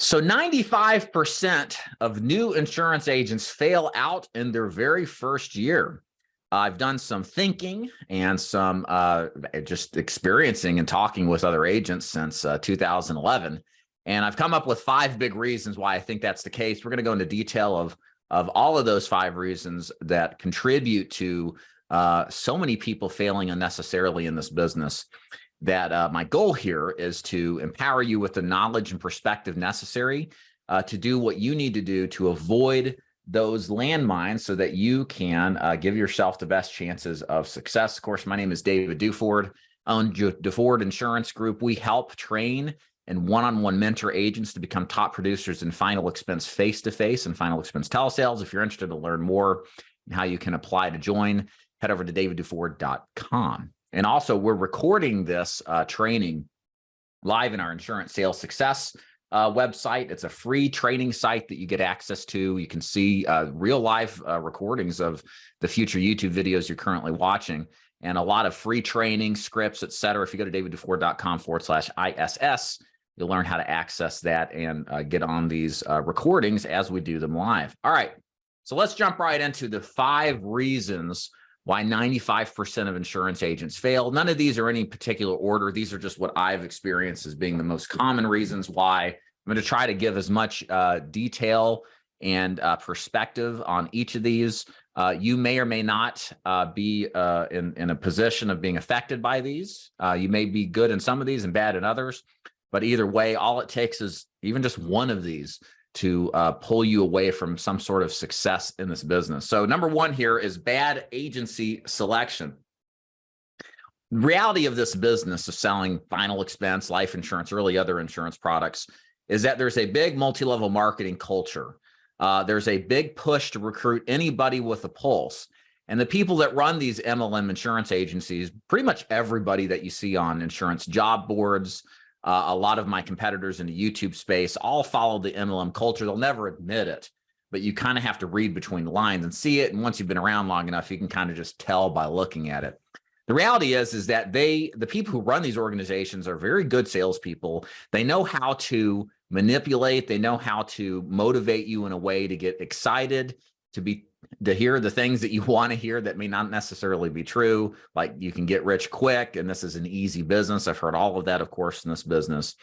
So 95% of new insurance agents fail out in their very first year. I've done some thinking and some just experiencing and talking with other agents since 2011. And I've come up with 5 big reasons why I think that's the case. We're going to go into detail of all of those 5 reasons that contribute to so many people failing unnecessarily in this business. That my goal here is to empower you with the knowledge and perspective necessary to do what you need to do to avoid those landmines so that you can give yourself the best chances of success. Of course, my name is David Duford. I own Duford Insurance Group. We help train and one-on-one mentor agents to become top producers in final expense face-to-face and final expense telesales. If you're interested to learn more and how you can apply to join, head over to davidduford.com. And also, we're recording this training live in our insurance sales success website. It's a free training site that you get access to. You can see real live recordings of the future YouTube videos you're currently watching and a lot of free training scripts, et cetera. If you go to davidduford.com/ISS, you'll learn how to access that and get on these recordings as we do them live. All right, so let's jump right into the 5 reasons why 95% of insurance agents fail. None of these are any particular order. These are just what I've experienced as being the most common reasons why. I'm going to try to give as much detail and perspective on each of these. You may or may not be in a position of being affected by these. You may be good in some of these and bad in others. But either way, all it takes is even just one of these to pull you away from some sort of success in this business. So number 1 here is bad agency selection. The reality of this business of selling final expense, life insurance, really other insurance products, is that there's a big multi-level marketing culture. There's a big push to recruit anybody with a pulse. And the people that run these MLM insurance agencies, pretty much everybody that you see on insurance job boards, a lot of my competitors in the YouTube space all follow the MLM culture. They'll never admit it, but you kind of have to read between the lines and see it. And once you've been around long enough, you can kind of just tell by looking at it. The reality is that the people who run these organizations are very good salespeople. They know how to manipulate. They know how to motivate you in a way to get excited, to hear the things that you want to hear that may not necessarily be true, like you can get rich quick and this is an easy business. I've heard all of that, of course, in this business,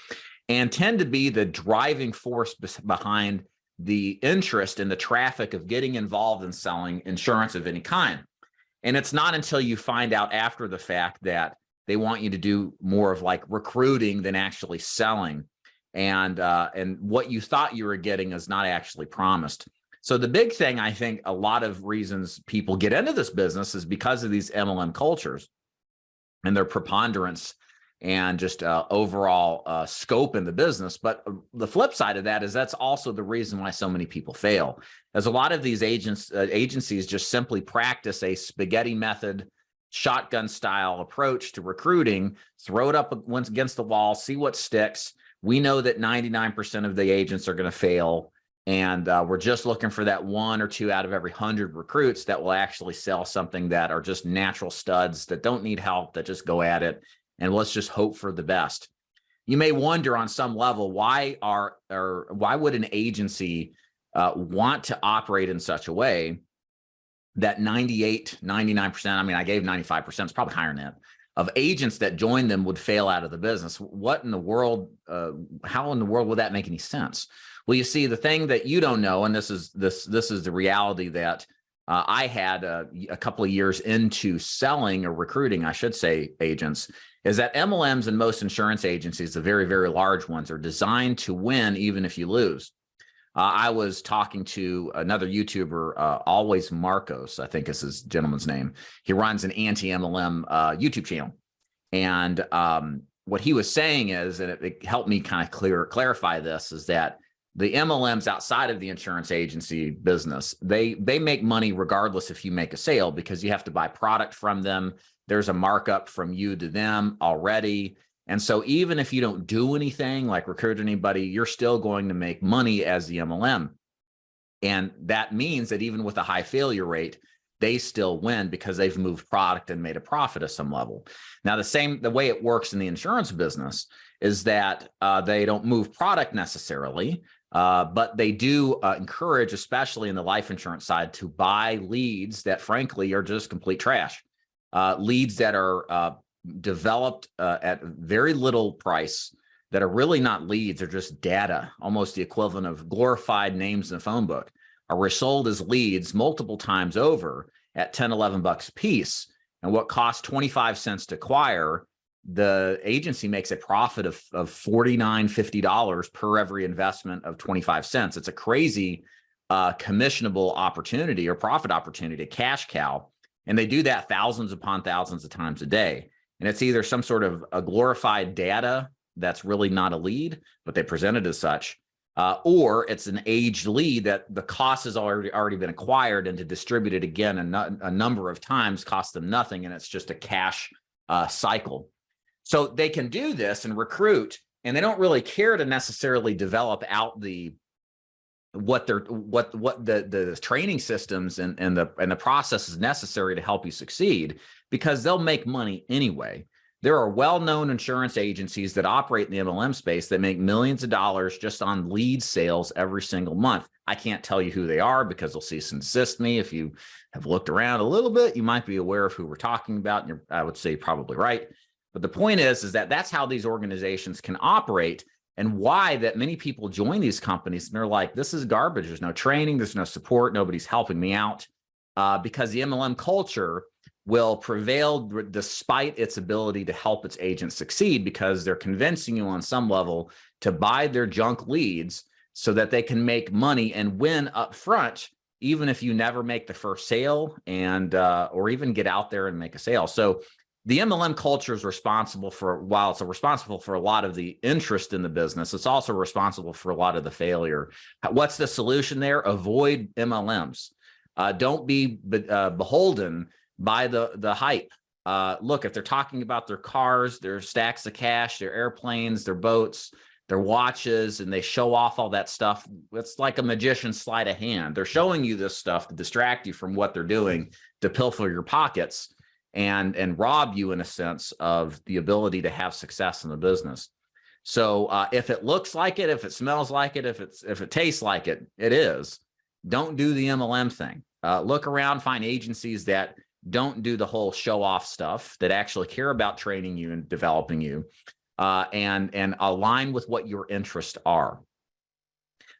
and tend to be the driving force behind the interest and the traffic of getting involved in selling insurance of any kind. And it's not until you find out after the fact that they want you to do more of like recruiting than actually selling. And what you thought you were getting is not actually promised. So the big thing, I think a lot of reasons people get into this business is because of these MLM cultures and their preponderance and just overall scope in the business. But the flip side of that is that's also the reason why so many people fail. As a lot of these agencies just simply practice a spaghetti method, shotgun style approach to recruiting, throw it up against the wall, see what sticks. We know that 99% of the agents are going to fail. And we're just looking for that 1 or 2 out of every 100 recruits that will actually sell something that are just natural studs that don't need help, that just go at it. And let's just hope for the best. You may wonder on some level, why would an agency want to operate in such a way that 98, 99%, I mean, I gave 95%, it's probably higher than that, of agents that join them would fail out of the business. What in the world, how in the world would that make any sense? Well, you see, the thing that you don't know, and this is the reality that I had a couple of years into selling or recruiting, I should say, agents, is that MLMs and most insurance agencies, the very, very large ones, are designed to win even if you lose. I was talking to another YouTuber, Always Marcos, I think is his gentleman's name. He runs an anti-MLM YouTube channel. And what he was saying is, and it helped me kind of clarify this, is that the MLMs outside of the insurance agency business, they make money regardless if you make a sale, because you have to buy product from them. There's a markup from you to them already. And so even if you don't do anything like recruit anybody, you're still going to make money as the MLM. And that means that even with a high failure rate, they still win because they've moved product and made a profit at some level. Now, the way it works in the insurance business is that they don't move product necessarily, but they do encourage, especially in the life insurance side, to buy leads that frankly are just complete trash. Leads that are developed at very little price, that are really not leads, they're just data, almost the equivalent of glorified names in a phone book, are resold as leads multiple times over at 10, 11 bucks a piece. And what costs 25 cents to acquire, the agency makes a profit of $49, $50 per every investment of 25 cents. It's a crazy commissionable opportunity or profit opportunity, a cash cow. And they do that thousands upon thousands of times a day. And it's either some sort of a glorified data that's really not a lead, but they present it as such, or it's an aged lead that the cost has already been acquired, and to distribute it again a number of times costs them nothing, and it's just a cash cycle. So they can do this and recruit, and they don't really care to necessarily develop out the training systems and the processes necessary to help you succeed, because they'll make money anyway. There are well-known insurance agencies that operate in the MLM space that make millions of dollars just on lead sales every single month. I can't tell you who they are because they'll cease and desist me. If you have looked around a little bit, you might be aware of who we're talking about. And I would say probably right. But the point is that that's how these organizations can operate, and why that many people join these companies and they're like, this is garbage. There's no training. There's no support. Nobody's helping me out, because the MLM culture will prevail despite its ability to help its agents succeed, because they're convincing you on some level to buy their junk leads so that they can make money and win up front, even if you never make the first sale and or even get out there and make a sale. So the MLM culture is responsible for, while it's responsible for a lot of the interest in the business, it's also responsible for a lot of the failure. What's the solution there? Avoid MLMs. Don't be beholden by the hype. Look, if they're talking about their cars, their stacks of cash, their airplanes, their boats, their watches, and they show off all that stuff, it's like a magician's sleight of hand. They're showing you this stuff to distract you from what they're doing, to pilfer your pockets and rob you, in a sense, of the ability to have success in the business. So if it looks like it, if it smells like it, if it tastes like it, it is. Don't do the MLM thing. Look around, find agencies that don't do the whole show off stuff, that actually care about training you and developing you, and align with what your interests are.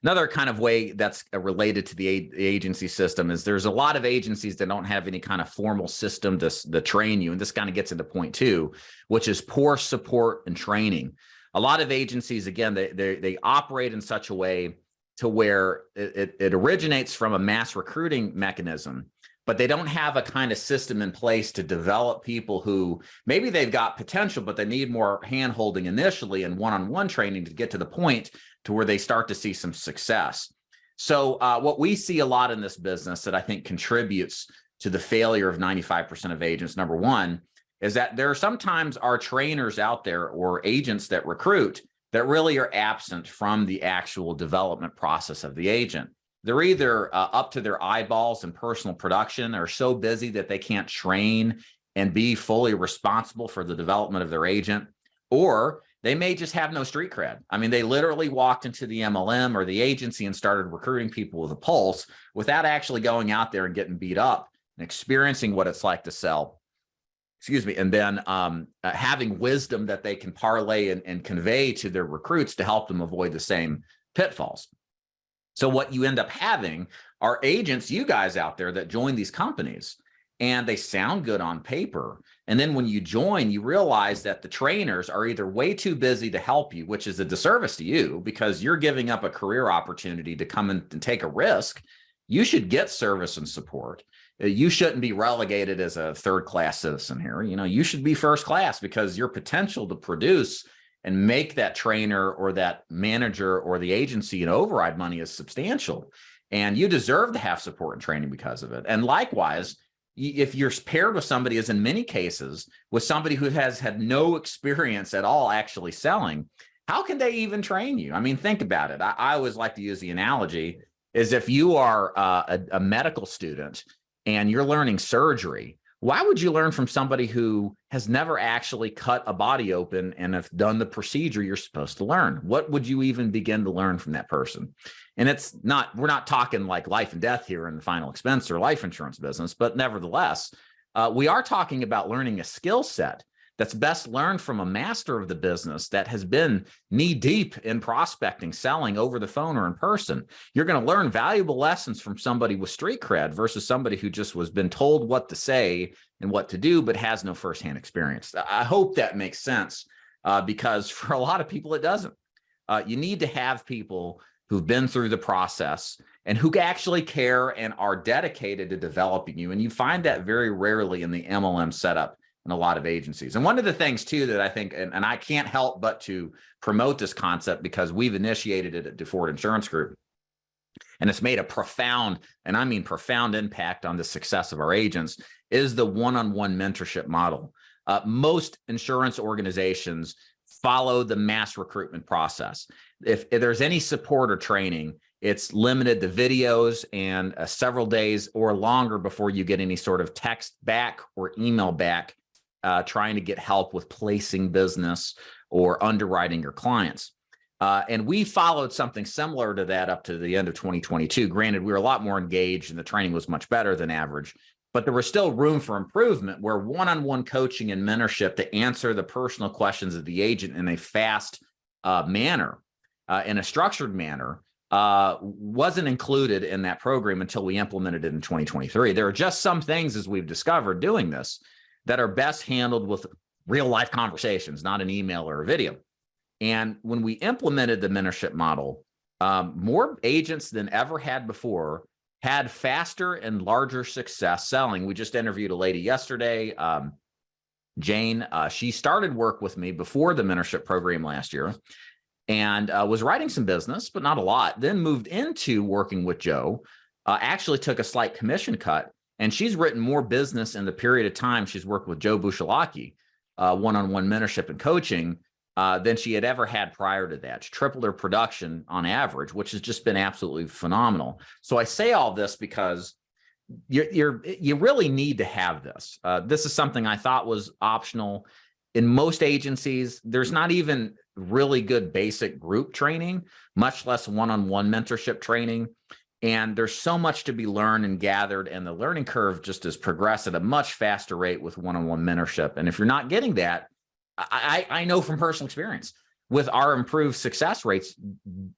Another kind of way that's related to the agency system is there's a lot of agencies that don't have any kind of formal system to train you. And this kind of gets into point two, which is poor support and training. A lot of agencies, again, they operate in such a way to where it originates from a mass recruiting mechanism, but they don't have a kind of system in place to develop people who maybe they've got potential, but they need more hand-holding initially and one-on-one training to get to the point to where they start to see some success. So what we see a lot in this business that I think contributes to the failure of 95% of agents, number one, is that there sometimes are trainers out there or agents that recruit that really are absent from the actual development process of the agent. They're either up to their eyeballs in personal production, or so busy that they can't train and be fully responsible for the development of their agent, or they may just have no street cred. I mean, they literally walked into the MLM or the agency and started recruiting people with a pulse without actually going out there and getting beat up and experiencing what it's like to sell. Excuse me. And then having wisdom that they can parlay and convey to their recruits to help them avoid the same pitfalls. So what you end up having are agents, you guys out there that join these companies, and they sound good on paper. And then when you join, you realize that the trainers are either way too busy to help you, which is a disservice to you because you're giving up a career opportunity to come in and take a risk. You should get service and support. You shouldn't be relegated as a third-class citizen here. You know, you should be first class, because your potential to produce and make that trainer or that manager or the agency an override money is substantial. And you deserve to have support and training because of it. And likewise, if you're paired with somebody, as in many cases, with somebody who has had no experience at all actually selling, how can they even train you? I mean, think about it. I always like to use the analogy is if you are a medical student and you're learning surgery, Why would you learn from somebody who has never actually cut a body open and have done the procedure you're supposed to learn? What would you even begin to learn from that person? And we're not talking like life and death here in the final expense or life insurance business, but nevertheless, we are talking about learning a skill set that's best learned from a master of the business that has been knee deep in prospecting, selling over the phone or in person. You're going to learn valuable lessons from somebody with street cred versus somebody who just was been told what to say and what to do, but has no firsthand experience. I hope that makes sense because for a lot of people, it doesn't. You need to have people who've been through the process and who actually care and are dedicated to developing you. And you find that very rarely in the MLM setup in a lot of agencies. And one of the things too that I think, and I can't help but to promote this concept because we've initiated it at DeFord Insurance Group, and it's made a profound, and I mean profound impact on the success of our agents, is the one-on-one mentorship model. Most insurance organizations follow the mass recruitment process. If there's any support or training, it's limited to videos and several days or longer before you get any sort of text back or email back trying to get help with placing business or underwriting your clients. And we followed something similar to that up to the end of 2022. Granted, we were a lot more engaged and the training was much better than average, but there was still room for improvement where one-on-one coaching and mentorship to answer the personal questions of the agent in a fast manner, in a structured manner, wasn't included in that program until we implemented it in 2023. There are just some things, as we've discovered doing this, that are best handled with real life conversations, not an email or a video. And when we implemented the mentorship model, more agents than ever had before had faster and larger success selling. We just interviewed a lady yesterday, Jane. She started work with me before the mentorship program last year and was writing some business, but not a lot. Then moved into working with Joe, actually took a slight commission cut. And she's written more business in the period of time she's worked with Joe Bushalaki, one-on-one mentorship and coaching, than she had ever had prior to that. She tripled her production on average, which has just been absolutely phenomenal. So I say all this because you really need to have this. This is something I thought was optional. In most agencies, there's not even really good basic group training, much less one-on-one mentorship training. And there's so much to be learned and gathered, and the learning curve just has progressed at a much faster rate with one-on-one mentorship. And if you're not getting that, I know from personal experience, with our improved success rates,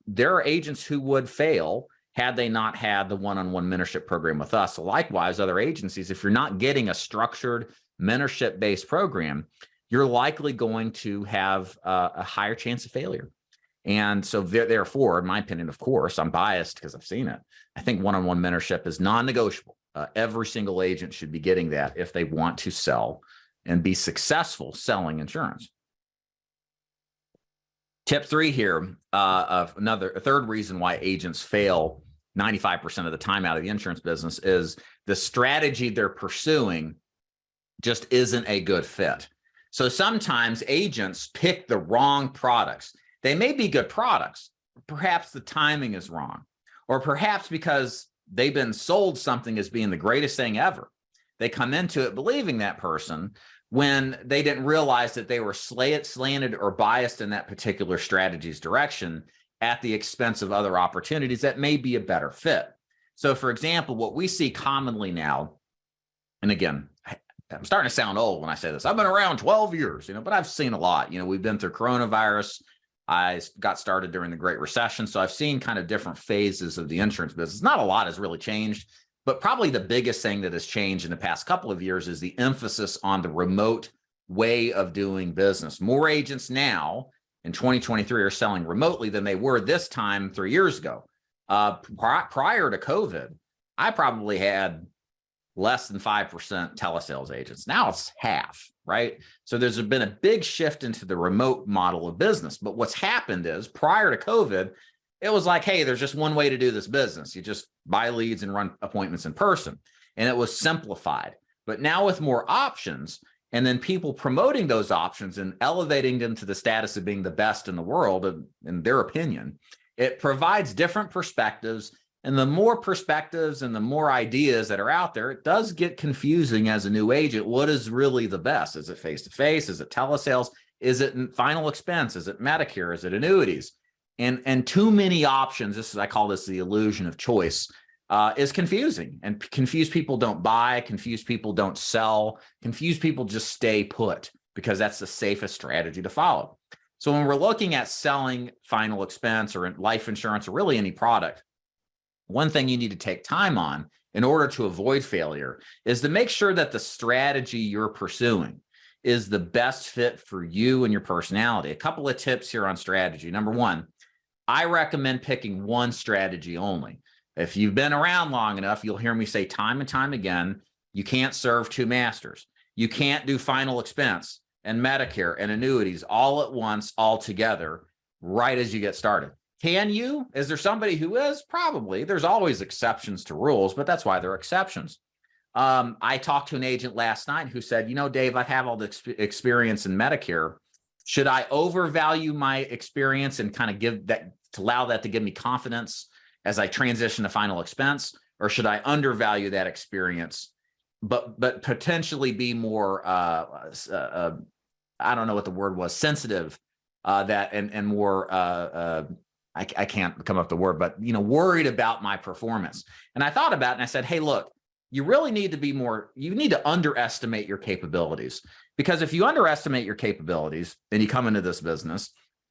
there are agents who would fail had they not had the one-on-one mentorship program with us. So likewise, other agencies, if you're not getting a structured mentorship-based program, you're likely going to have a higher chance of failure. And so therefore, in my opinion, of course, I'm biased because I've seen it. I think one-on-one mentorship is non-negotiable. Every single agent should be getting that if they want to sell and be successful selling insurance. Tip 3 here, a third reason why agents fail 95% of the time out of the insurance business is the strategy they're pursuing just isn't a good fit. So sometimes agents pick the wrong products. They may be good products. Perhaps the timing is wrong, or perhaps because they've been sold something as being the greatest thing ever. They come into it believing that person when they didn't realize that they were slanted or biased in that particular strategy's direction at the expense of other opportunities that may be a better fit. So for example, what we see commonly now, and again, I'm starting to sound old when I say this. I've been around 12 years, but I've seen a lot. We've been through coronavirus. I got started during the Great Recession. So I've seen kind of different phases of the insurance business. Not a lot has really changed, but probably the biggest thing that has changed in the past couple of years is the emphasis on the remote way of doing business. More agents now in 2023 are selling remotely than they were this time 3 years ago. Prior to COVID, I probably had less than 5% telesales agents. Now it's half, right? So there's been a big shift into the remote model of business. But what's happened is prior to COVID, it was like, hey, there's just one way to do this business. You just buy leads and run appointments in person. And it was simplified. But now with more options, and then people promoting those options and elevating them to the status of being the best in the world, in their opinion, it provides different perspectives And the more perspectives and the more ideas that are out there, it does get confusing as a new agent. What is really the best? Is it face-to-face? Is it telesales? Is it final expense? Is it Medicare? Is it annuities? And too many options, this is, I call this the illusion of choice, is confusing. And confused people don't buy, confused people don't sell, confused people just stay put because that's the safest strategy to follow. So when we're looking at selling final expense or life insurance or really any product, one thing you need to take time on in order to avoid failure is to make sure that the strategy you're pursuing is the best fit for you and your personality. A couple of tips here on strategy. Number one, I recommend picking one strategy only. If you've been around long enough, you'll hear me say time and time again, you can't serve two masters. You can't do final expense and Medicare and annuities all at once, all together, right as you get started. Can you? Is there somebody who is? Probably. There's always exceptions to rules, but that's why they're exceptions. I talked to an agent last night who said, you know, Dave, I have all the experience in Medicare. Should I overvalue my experience and kind of give that, to allow that to give me confidence as I transition to final expense? Or should I undervalue that experience, but potentially be more, I don't know what the word was, sensitive, and more, I can't come up with the word, but, you know, worried about my performance. And I thought about it and I said, hey, look, you really need to be more, you need to underestimate your capabilities, because if you underestimate your capabilities and you come into this business,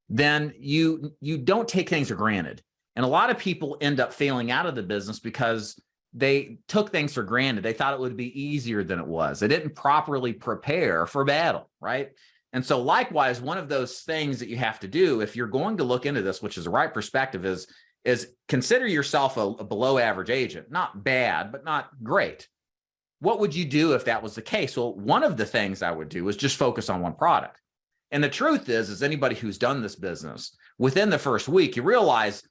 then you don't take things for granted. And a lot of people end up failing out of the business because they took things for granted. They thought it would be easier than it was. They didn't properly prepare for battle, right? And so likewise, one of those things that you have to do if you're going to look into this, which is the right perspective, is consider yourself a below average agent, not bad, but not great. What would you do if that was the case? Well, one of the things I would do is just focus on one product. And the truth is anybody who's done this business, within the first week, you realize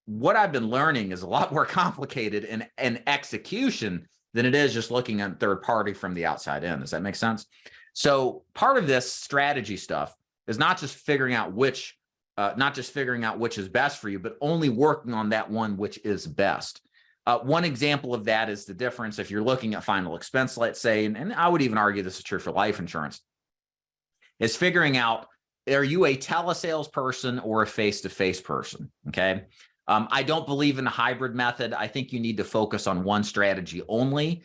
what I've been learning is a lot more complicated in execution than it is just looking at third party from the outside in. Does that make sense? So part of this strategy stuff is not just figuring out which is best for you, but only working on that one which is best. One example of that is the difference if you're looking at final expense, let's say, and I would even argue this is true for life insurance, is figuring out, are you a telesales person or a face-to-face person? Okay. I don't believe in a hybrid method. I think you need to focus on one strategy only.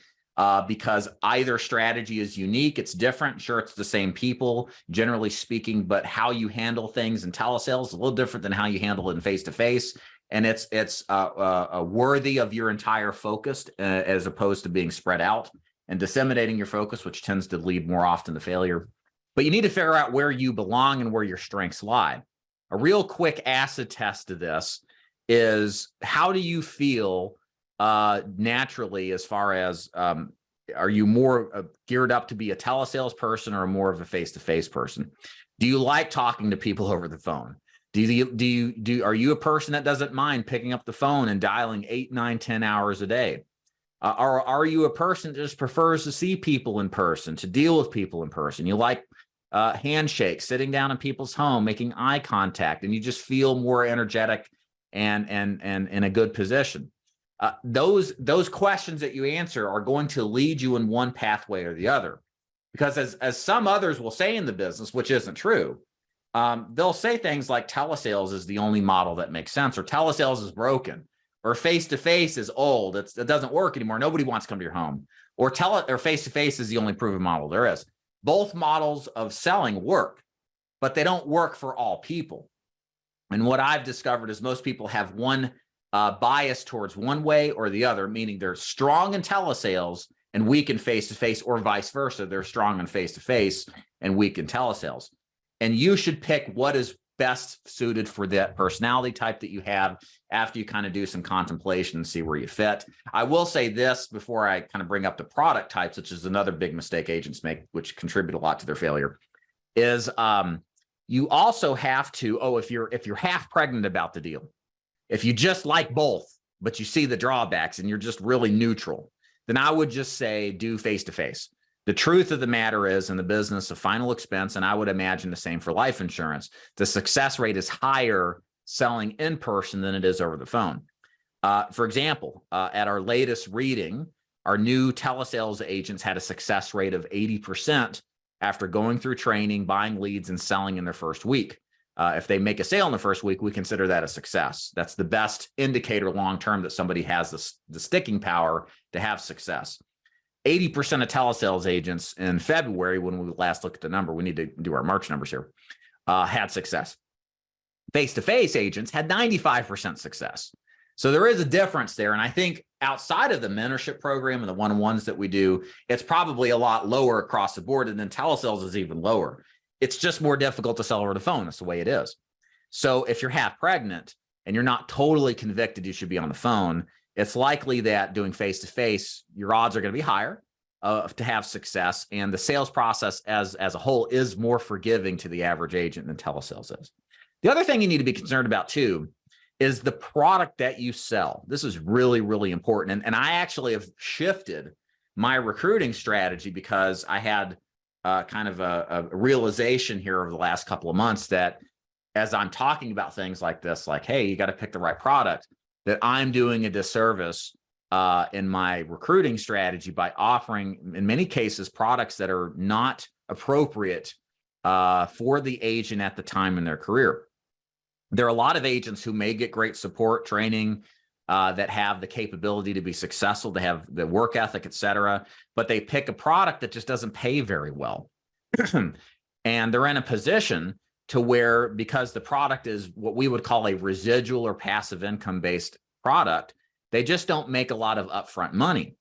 Because either strategy is unique, it's different. Sure, it's the same people, generally speaking, but how you handle things in telesales is a little different than how you handle it in face-to-face. And it's worthy of your entire focus as opposed to being spread out and disseminating your focus, which tends to lead more often to failure. But you need to figure out where you belong and where your strengths lie. A real quick acid test to this is, how do you feel naturally, as far as are you more geared up to be a telesales person or more of a face-to-face person? Do you like talking to people over the phone? Are you a person that doesn't mind picking up the phone and dialing 8, 9, 10 hours a day? Or are you a person that just prefers to see people in person, to deal with people in person? You like handshakes, sitting down in people's home, making eye contact, and you just feel more energetic and in a good position. Those questions that you answer are going to lead you in one pathway or the other, because as some others will say in the business, which isn't true, they'll say things like telesales is the only model that makes sense, or telesales is broken, or face-to-face is old. It doesn't work anymore. Nobody wants to come to your home, or face-to-face is the only proven model there is. Both models of selling work, but they don't work for all people. And what I've discovered is most people have one bias towards one way or the other, meaning they're strong in telesales and weak in face-to-face, or vice versa. They're strong in face-to-face and weak in telesales. And you should pick what is best suited for that personality type that you have after you kind of do some contemplation and see where you fit. I will say this before I kind of bring up the product types, which is another big mistake agents make, which contribute a lot to their failure, is you also have to, if you're half pregnant about the deal, if you just like both, but you see the drawbacks and you're just really neutral, then I would just say do face-to-face. The truth of the matter is, in the business of final expense, and I would imagine the same for life insurance, the success rate is higher selling in person than it is over the phone. For example, at our latest reading, our new telesales agents had a success rate of 80% after going through training, buying leads, and selling in their first week. If they make a sale in the first week, we consider that a success. That's the best indicator long-term that somebody has the sticking power to have success. 80% of telesales agents in February, when we last looked at the number, we need to do our March numbers here, had success. Face-to-face agents had 95% success. So there is a difference there. And I think outside of the mentorship program and the one-on-ones that we do, it's probably a lot lower across the board. And then telesales is even lower. It's just more difficult to sell over the phone. That's the way it is. So if you're half pregnant and you're not totally convicted you should be on the phone, it's likely that doing face-to-face, your odds are going to be higher to have success. And the sales process as a whole is more forgiving to the average agent than telesales is. The other thing you need to be concerned about too is the product that you sell. This is really, really important. And I actually have shifted my recruiting strategy because I had kind of a realization here over the last couple of months that as I'm talking about things like this, like, hey, you got to pick the right product, that I'm doing a disservice in my recruiting strategy by offering, in many cases, products that are not appropriate for the agent at the time in their career. There are a lot of agents who may get great support training that have the capability to be successful, to have the work ethic, et cetera, but they pick a product that just doesn't pay very well. And they're in a position to where, because the product is what we would call a residual or passive income based product, they just don't make a lot of upfront money.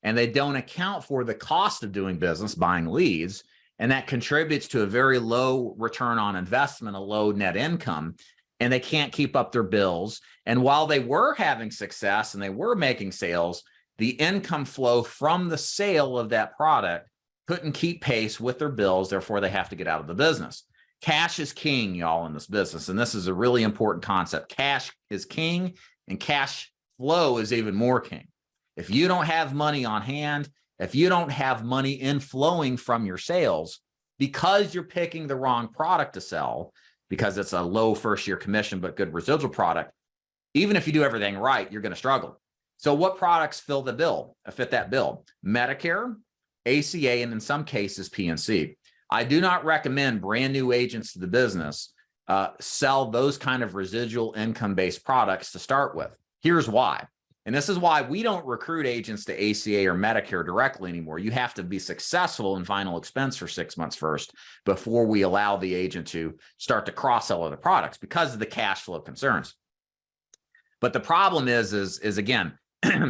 And they don't account for the cost of doing business, buying leads. And that contributes to a very low return on investment, a low net income. And they can't keep up their bills. And while they were having success and they were making sales, the income flow from the sale of that product couldn't keep pace with their bills. Therefore, they have to get out of the business. Cash is king, y'all, in this business. And this is a really important concept. Cash is king and cash flow is even more king. If you don't have money on hand, if you don't have money inflowing from your sales because you're picking the wrong product to sell, because it's a low first-year commission but good residual product, even if you do everything right, you're going to struggle. So what products fill the bill, fit that bill? Medicare, ACA, and in some cases, PNC. I do not recommend brand new agents to the business sell those kind of residual income-based products to start with. Here's why. And this is why we don't recruit agents to ACA or Medicare directly anymore. You have to be successful in final expense for 6 months first before we allow the agent to start to cross-sell other products because of the cash flow concerns. But the problem is again,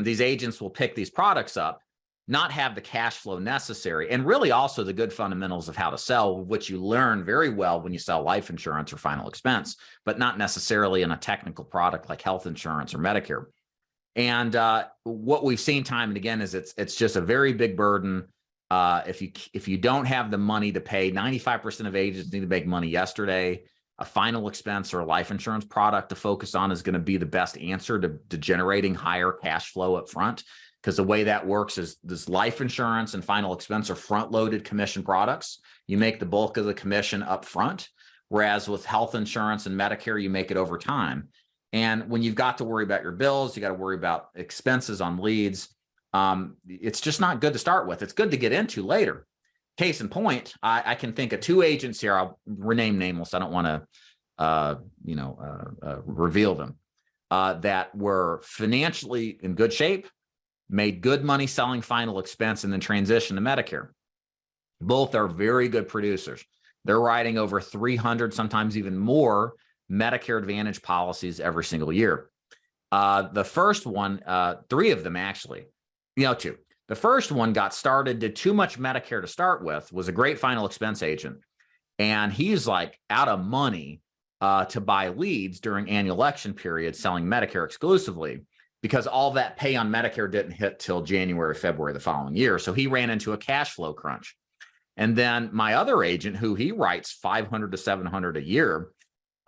these agents will pick these products up, not have the cash flow necessary, and really also the good fundamentals of how to sell, which you learn very well when you sell life insurance or final expense, but not necessarily in a technical product like health insurance or Medicare. And what we've seen time and again is it's just a very big burden. If you don't have the money to pay, 95% of agents need to make money yesterday. A final expense or a life insurance product to focus on is going to be the best answer to generating higher cash flow up front. Because the way that works is this life insurance and final expense are front-loaded commission products. You make the bulk of the commission up front, whereas with health insurance and Medicare, you make it over time. And when you've got to worry about your bills, you got to worry about expenses on leads. It's just not good to start with. It's good to get into later. Case in point, I can think of two agents here. I'll rename nameless. I don't want to, reveal them that were financially in good shape, made good money selling final expense, and then transitioned to Medicare. Both are very good producers. They're writing over 300, sometimes even more Medicare Advantage policies every single year. The first one, three of them actually, two. The first one got started, did too much Medicare to start with, was a great final expense agent. And he's like out of money to buy leads during annual election period selling Medicare exclusively because all that pay on Medicare didn't hit till January, February the following year. So he ran into a cash flow crunch. And then my other agent, who he writes 500 to 700 a year,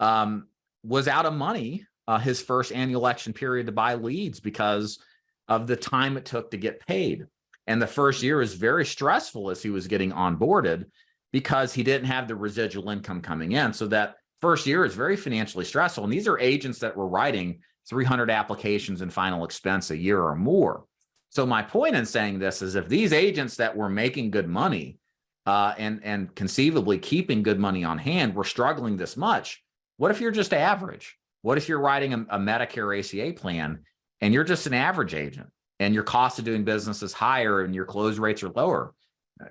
was out of money his first annual election period to buy leads because of the time it took to get paid. And the first year is very stressful as he was getting onboarded because he didn't have the residual income coming in. So that first year is very financially stressful. And these are agents that were writing 300 applications and final expense a year or more. So my point in saying this is if these agents that were making good money and conceivably keeping good money on hand were struggling this much, what if you're just average? What if you're writing a Medicare ACA plan and you're just an average agent and your cost of doing business is higher and your close rates are lower?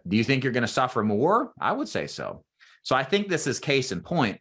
Do you think you're going to suffer more? I would say so. So I think this is case in point,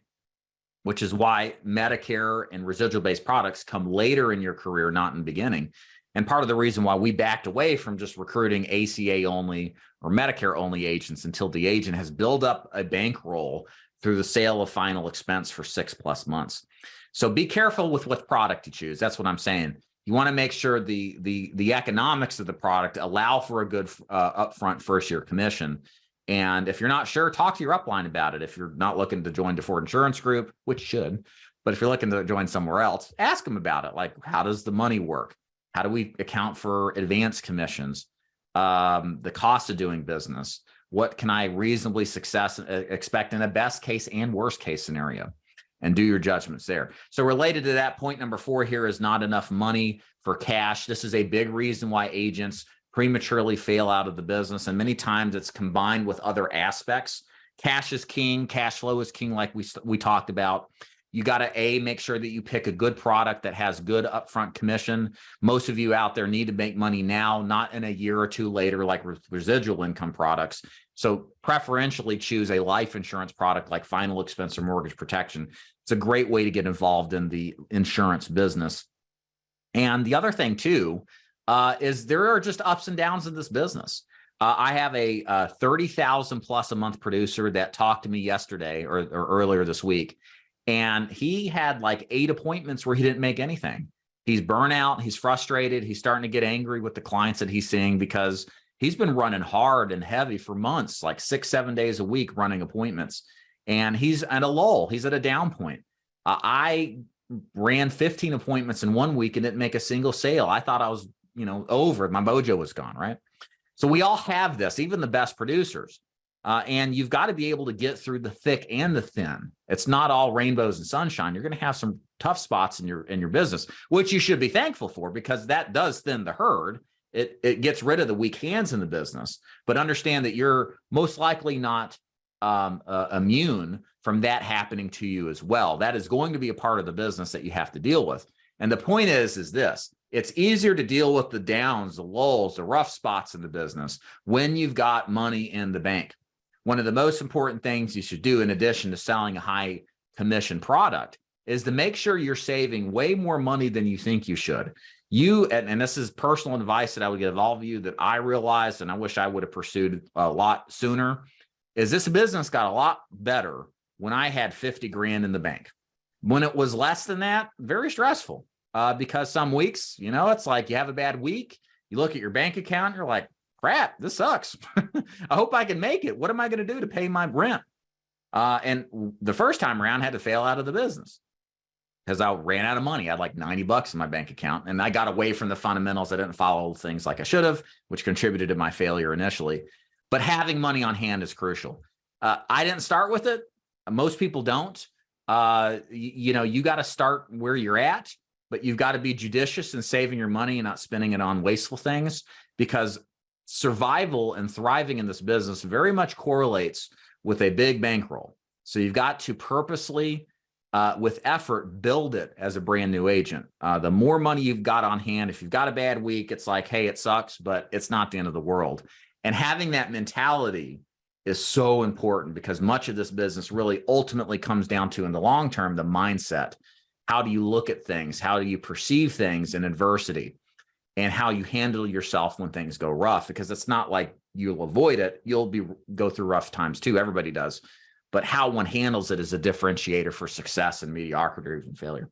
which is why Medicare and residual-based products come later in your career, not in the beginning. And part of the reason why we backed away from just recruiting ACA only or Medicare only agents until the agent has built up a bankroll through the sale of final expense for 6+ months. So be careful with what product you choose. That's what I'm saying. You want to make sure the economics of the product allow for a good upfront first-year commission. And if you're not sure, talk to your upline about it. If you're not looking to join DeFord Insurance Group, which should, but if you're looking to join somewhere else, ask them about it. Like, how does the money work? How do we account for advance commissions? The cost of doing business? What can I reasonably expect in a best case and worst case scenario? And do your judgments there. So related to that, point number 4 here is not enough money for cash. This is a big reason why agents prematurely fail out of the business. And many times it's combined with other aspects. Cash is king. Cash flow is king, like we talked about. You got to make sure that you pick a good product that has good upfront commission. Most of you out there need to make money now, not in a year or two later, like residual income products. So preferentially choose a life insurance product like final expense or mortgage protection. It's a great way to get involved in the insurance business. And the other thing too, is there are just ups and downs in this business. I have a 30,000 plus a month producer that talked to me yesterday or earlier this week. And he had like 8 appointments where he didn't make anything. He's burnt out. He's frustrated. He's starting to get angry with the clients that he's seeing because he's been running hard and heavy for months, like 6-7 days a week running appointments. And he's at a lull. He's at a down point. I ran 15 appointments in 1 week and didn't make a single sale. I thought I was, over. My mojo was gone, right? So we all have this, even the best producers. And you've got to be able to get through the thick and the thin. It's not all rainbows and sunshine. You're going to have some tough spots in your business, which you should be thankful for because that does thin the herd. It gets rid of the weak hands in the business. But understand that you're most likely not immune from that happening to you as well. That is going to be a part of the business that you have to deal with. And the point is this. It's easier to deal with the downs, the lulls, the rough spots in the business when you've got money in the bank. One of the most important things you should do in addition to selling a high commission product is to make sure you're saving way more money than you think you should. And this is personal advice that I would give all of you that I realized and I wish I would have pursued a lot sooner, is this business got a lot better when I had 50 grand in the bank. When it was less than that, very stressful because some weeks, it's like you have a bad week, you look at your bank account, you're like, crap, this sucks. I hope I can make it. What am I going to do to pay my rent? And the first time around, I had to fail out of the business because I ran out of money. I had like $90 in my bank account and I got away from the fundamentals. I didn't follow things like I should have, which contributed to my failure initially. But having money on hand is crucial. I didn't start with it. Most people don't. You got to start where you're at, but you've got to be judicious in saving your money and not spending it on wasteful things because survival and thriving in this business very much correlates with a big bankroll. So you've got to purposely, with effort, build it as a brand new agent. The more money you've got on hand, if you've got a bad week, it's like, hey, it sucks, but it's not the end of the world. And having that mentality is so important because much of this business really ultimately comes down to, in the long term, the mindset. How do you look at things? How do you perceive things in adversity? And how you handle yourself when things go rough, because it's not like you'll avoid it. You'll go through rough times too. Everybody does. But how one handles it is a differentiator for success and mediocrity or even failure.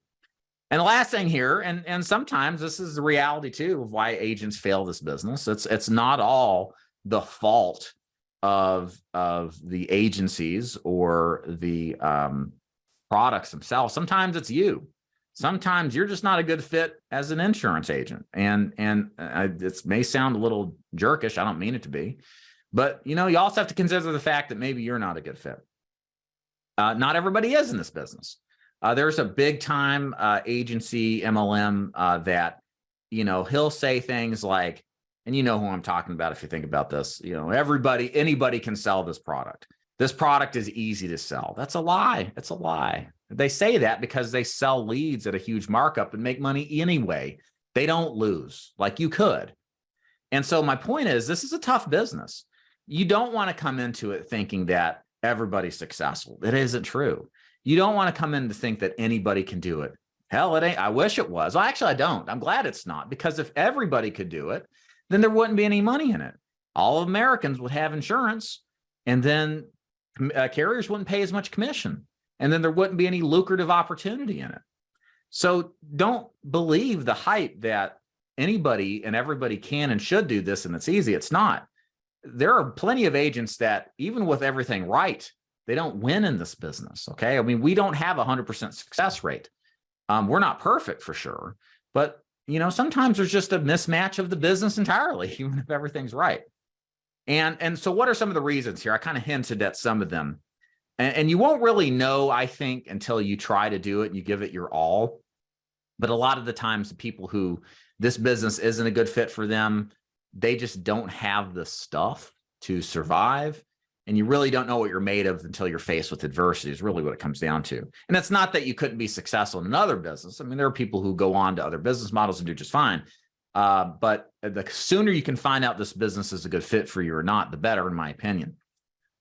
And the last thing here, and sometimes this is the reality too of why agents fail this business. It's not all the fault of the agencies or the products themselves. Sometimes it's you. Sometimes you're just not a good fit as an insurance agent. And it may sound a little jerkish. I don't mean it to be. But, you also have to consider the fact that maybe you're not a good fit. Not everybody is in this business. There's a big time agency MLM that, he'll say things like, and you know who I'm talking about if you think about this, anybody can sell this product. This product is easy to sell. That's a lie. It's a lie. They say that because they sell leads at a huge markup and make money anyway. They don't lose like you could. And so my point is, this is a tough business. You don't want to come into it thinking that everybody's successful. It isn't true. You don't want to come in to think that anybody can do it. Hell, it ain't. I wish it was. Well, actually, I don't. I'm glad it's not, because if everybody could do it, then there wouldn't be any money in it. All Americans would have insurance, and then carriers wouldn't pay as much commission, and then there wouldn't be any lucrative opportunity in it. So don't believe the hype that anybody and everybody can and should do this and it's easy. It's not. There are plenty of agents that, even with everything right, they don't win in this business. Okay. I mean, we don't have 100% success rate. We're not perfect for sure, but sometimes there's just a mismatch of the business entirely, even if everything's right. And so what are some of the reasons here? I kind of hinted at some of them, and you won't really know, I think, until you try to do it and you give it your all. But a lot of the times the people who this business isn't a good fit for them, they just don't have the stuff to survive. And you really don't know what you're made of until you're faced with adversity is really what it comes down to. And it's not that you couldn't be successful in another business. I mean, there are people who go on to other business models and do just fine. But the sooner you can find out this business is a good fit for you or not, the better, in my opinion.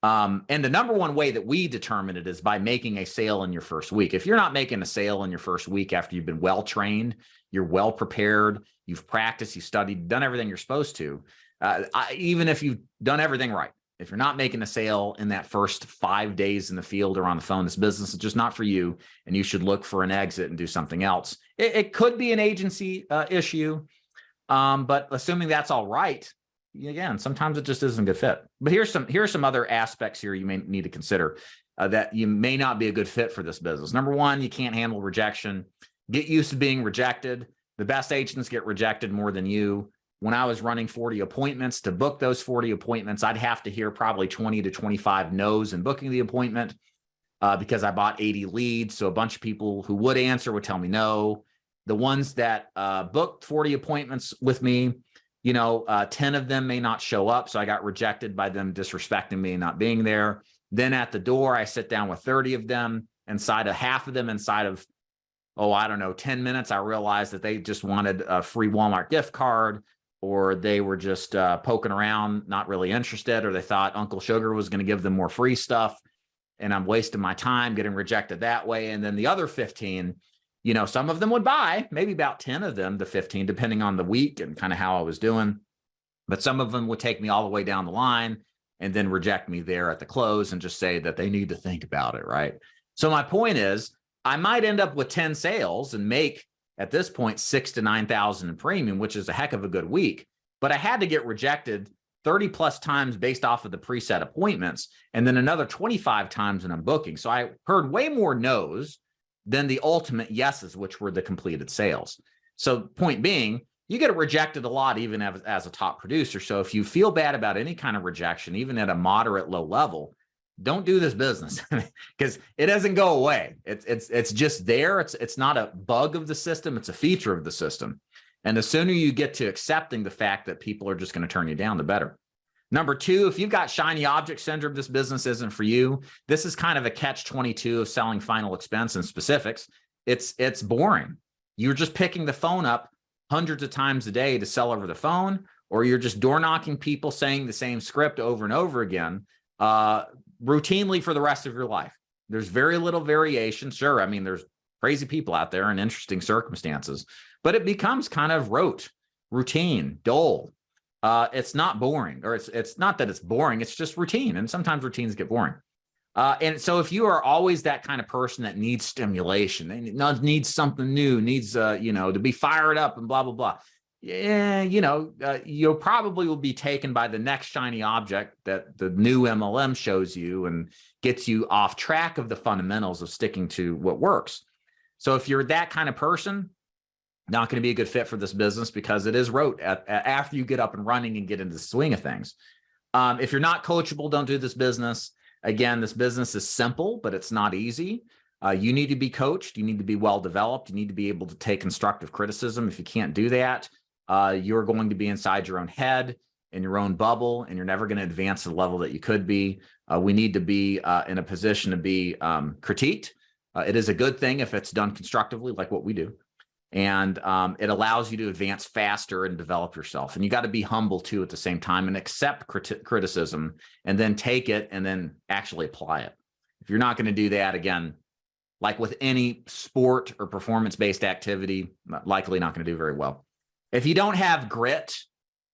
And the number one way that we determine it is by making a sale in your first week. If you're not making a sale in your first week after you've been well-trained, you're well-prepared, you've practiced, you studied, done everything you're supposed to, even if you've done everything right, if you're not making a sale in that first 5 days in the field or on the phone, this business is just not for you, and you should look for an exit and do something else. It could be an agency issue, but assuming that's all right, again, sometimes it just isn't a good fit. But here's some other aspects here you may need to consider that you may not be a good fit for this business. Number one, you can't handle rejection. Get used to being rejected. The best agents get rejected more than you. When I was running 40 appointments, to book those 40 appointments, I'd have to hear probably 20 to 25 no's in booking the appointment because I bought 80 leads. So a bunch of people who would answer would tell me no. The ones that booked 40 appointments with me, 10 of them may not show up. So I got rejected by them disrespecting me and not being there. Then at the door, I sit down with 30 of them. Inside of half of them, inside of, 10 minutes, I realized that they just wanted a free Walmart gift card, or they were just poking around, not really interested, or they thought Uncle Sugar was going to give them more free stuff. And I'm wasting my time getting rejected that way. And then the other 15, some of them would buy, maybe about 10 of them to 15, depending on the week and kind of how I was doing. But some of them would take me all the way down the line and then reject me there at the close and just say that they need to think about it, right? So my point is, I might end up with 10 sales and make, at this point, 6,000 to 9,000 in premium, which is a heck of a good week. But I had to get rejected 30 plus times based off of the preset appointments, and then another 25 times when I'm booking. So I heard way more no's than the ultimate yeses, which were the completed sales. So point being, you get rejected a lot, even as a top producer. So if you feel bad about any kind of rejection, even at a moderate low level, don't do this business because it doesn't go away. It's just there. It's not a bug of the system. It's a feature of the system. And the sooner you get to accepting the fact that people are just going to turn you down, the better. Number two, if you've got shiny object syndrome, this business isn't for you. This is kind of a catch-22 of selling final expense and specifics. It's boring. You're just picking the phone up hundreds of times a day to sell over the phone, or you're just door knocking people saying the same script over and over again, routinely for the rest of your life. There's very little variation. Sure, I mean, there's crazy people out there in interesting circumstances, but it becomes kind of rote, routine, dull. It's not boring, or it's not that it's boring. It's just routine. And sometimes routines get boring. And so if you are always that kind of person that needs stimulation, needs something new, needs, to be fired up and blah, blah, blah. Yeah, you probably will be taken by the next shiny object that the new MLM shows you and gets you off track of the fundamentals of sticking to what works. So if you're that kind of person, not going to be a good fit for this business because it is rote after you get up and running and get into the swing of things. If you're not coachable, don't do this business. Again, this business is simple, but it's not easy. You need to be coached. You need to be well developed. You need to be able to take constructive criticism. If you can't do that, you're going to be inside your own head, in your own bubble, and you're never going to advance to the level that you could be. We need to be in a position to be critiqued. It is a good thing if it's done constructively, like what we do. And it allows you to advance faster and develop yourself. And you got to be humble too at the same time and accept criticism and then take it and then actually apply it. If you're not going to do that, again, like with any sport or performance-based activity, likely not going to do very well. If you don't have grit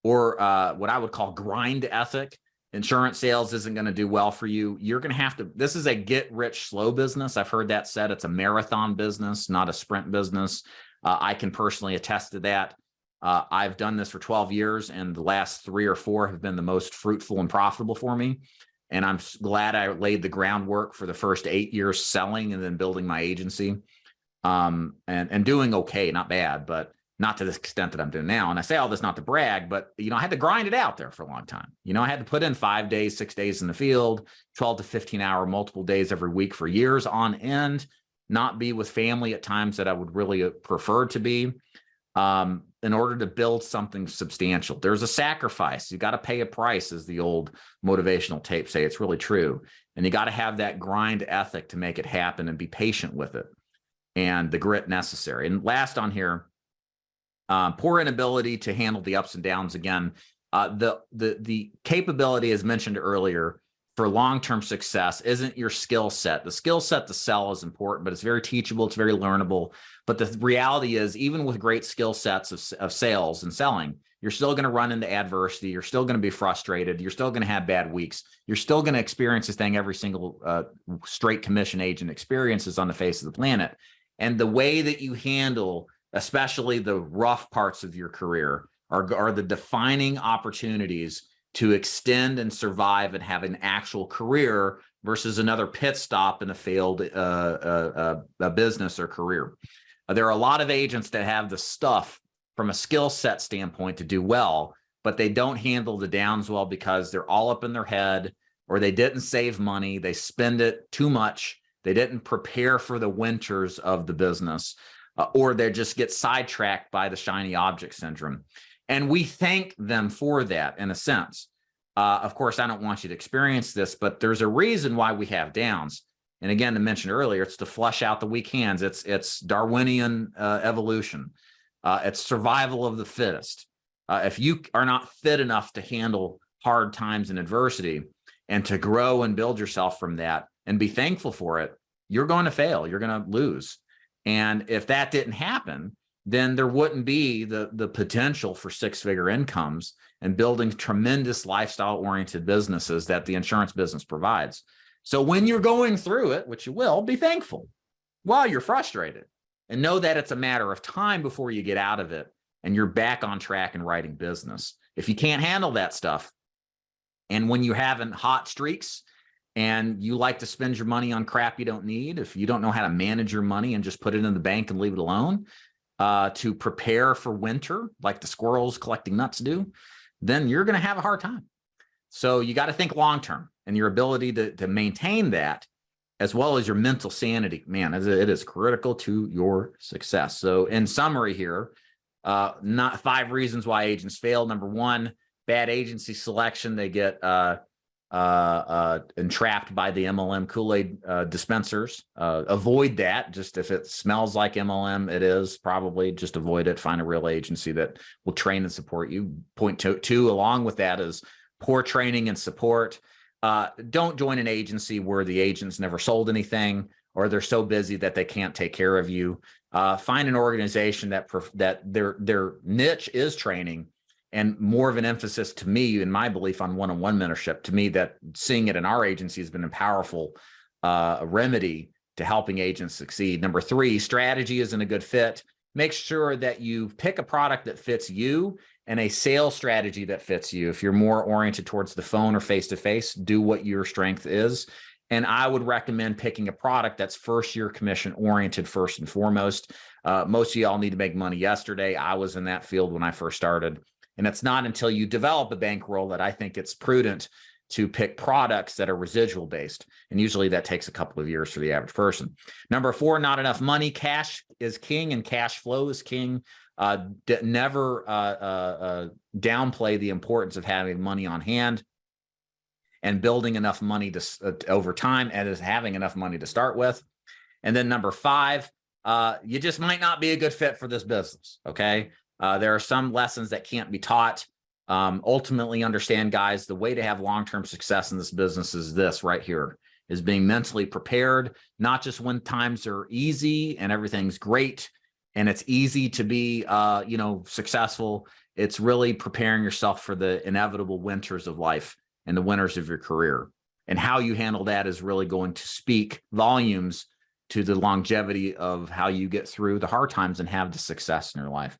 or what I would call grind ethic, insurance sales isn't going to do well for you. You're going to have to, this is a get rich slow business. I've heard that said. It's a marathon business, not a sprint business. I can personally attest to that. I've done this for 12 years, and the last 3 or 4 have been the most fruitful and profitable for me. And I'm glad I laid the groundwork for the first 8 years selling and then building my agency, and doing okay, not bad, but not to the extent that I'm doing now. And I say all this not to brag, but I had to grind it out there for a long time. I had to put in 5 days, 6 days in the field, 12 to 15 hour, multiple days every week for years on end, not be with family at times that I would really prefer to be, in order to build something substantial. There's a sacrifice. You got to pay a price, as the old motivational tapes say. It's really true. And you got to have that grind ethic to make it happen and be patient with it and the grit necessary. And last on here, poor inability to handle the ups and downs. Again, the capability, as mentioned earlier, for long-term success isn't your skill set. The skill set to sell is important, but it's very teachable. It's very learnable. But the reality is, even with great skill sets of sales and selling, you're still going to run into adversity. You're still going to be frustrated. You're still going to have bad weeks. You're still going to experience this thing every single straight commission agent experiences on the face of the planet. And the way that you handle, especially the rough parts of your career, are the defining opportunities to extend and survive and have an actual career versus another pit stop in a failed business or career. There are a lot of agents that have the stuff from a skill set standpoint to do well, but they don't handle the downs well because they're all up in their head, or they didn't save money. They spend it too much. They didn't prepare for the winters of the business, or they just get sidetracked by the shiny object syndrome. And we thank them for that in a sense. Of course, I don't want you to experience this, but there's a reason why we have downs. And again, I mentioned earlier, it's to flush out the weak hands. It's Darwinian evolution. It's survival of the fittest. If you are not fit enough to handle hard times and adversity and to grow and build yourself from that and be thankful for it, you're going to fail. You're going to lose. And if that didn't happen, then there wouldn't be the potential for six-figure incomes and building tremendous lifestyle-oriented businesses that the insurance business provides. So when you're going through it, which you will, be thankful while you're frustrated, and know that it's a matter of time before you get out of it and you're back on track and writing business. If you can't handle that stuff, and when you're having hot streaks and you like to spend your money on crap you don't need, if you don't know how to manage your money and just put it in the bank and leave it alone, to prepare for winter, like the squirrels collecting nuts do, then you're going to have a hard time. So you got to think long-term, and your ability to maintain that, as well as your mental sanity, man, it is critical to your success. So in summary here, not 5 reasons why agents fail. Number 1, bad agency selection. They get entrapped by the MLM Kool-Aid dispensers. Avoid that. Just if it smells like MLM, it is probably just avoid it. Find a real agency that will train and support you. Point 2 along with that is poor training and support. Don't join an agency where the agents never sold anything, or they're so busy that they can't take care of you. Find an organization that their niche is training, and more of an emphasis, to me, in my belief, on one-on-one mentorship. To me, that seeing it in our agency has been a powerful remedy to helping agents succeed. Number 3, strategy isn't a good fit. Make sure that you pick a product that fits you and a sales strategy that fits you. If you're more oriented towards the phone or face-to-face, do what your strength is. And I would recommend picking a product that's first-year commission oriented first and foremost. Most of y'all need to make money yesterday. I was in that field when I first started. And it's not until you develop a bankroll that I think it's prudent to pick products that are residual based. And usually that takes a couple of years for the average person. Number 4, not enough money. Cash is king and cash flow is king. Never downplay the importance of having money on hand and building enough money to over time, and is having enough money to start with. And then number 5, you just might not be a good fit for this business. Okay. There are some lessons that can't be taught. Ultimately, understand, guys, the way to have long-term success in this business is this right here, is being mentally prepared, not just when times are easy and everything's great and it's easy to be, successful. It's really preparing yourself for the inevitable winters of life and the winters of your career. And how you handle that is really going to speak volumes to the longevity of how you get through the hard times and have the success in your life.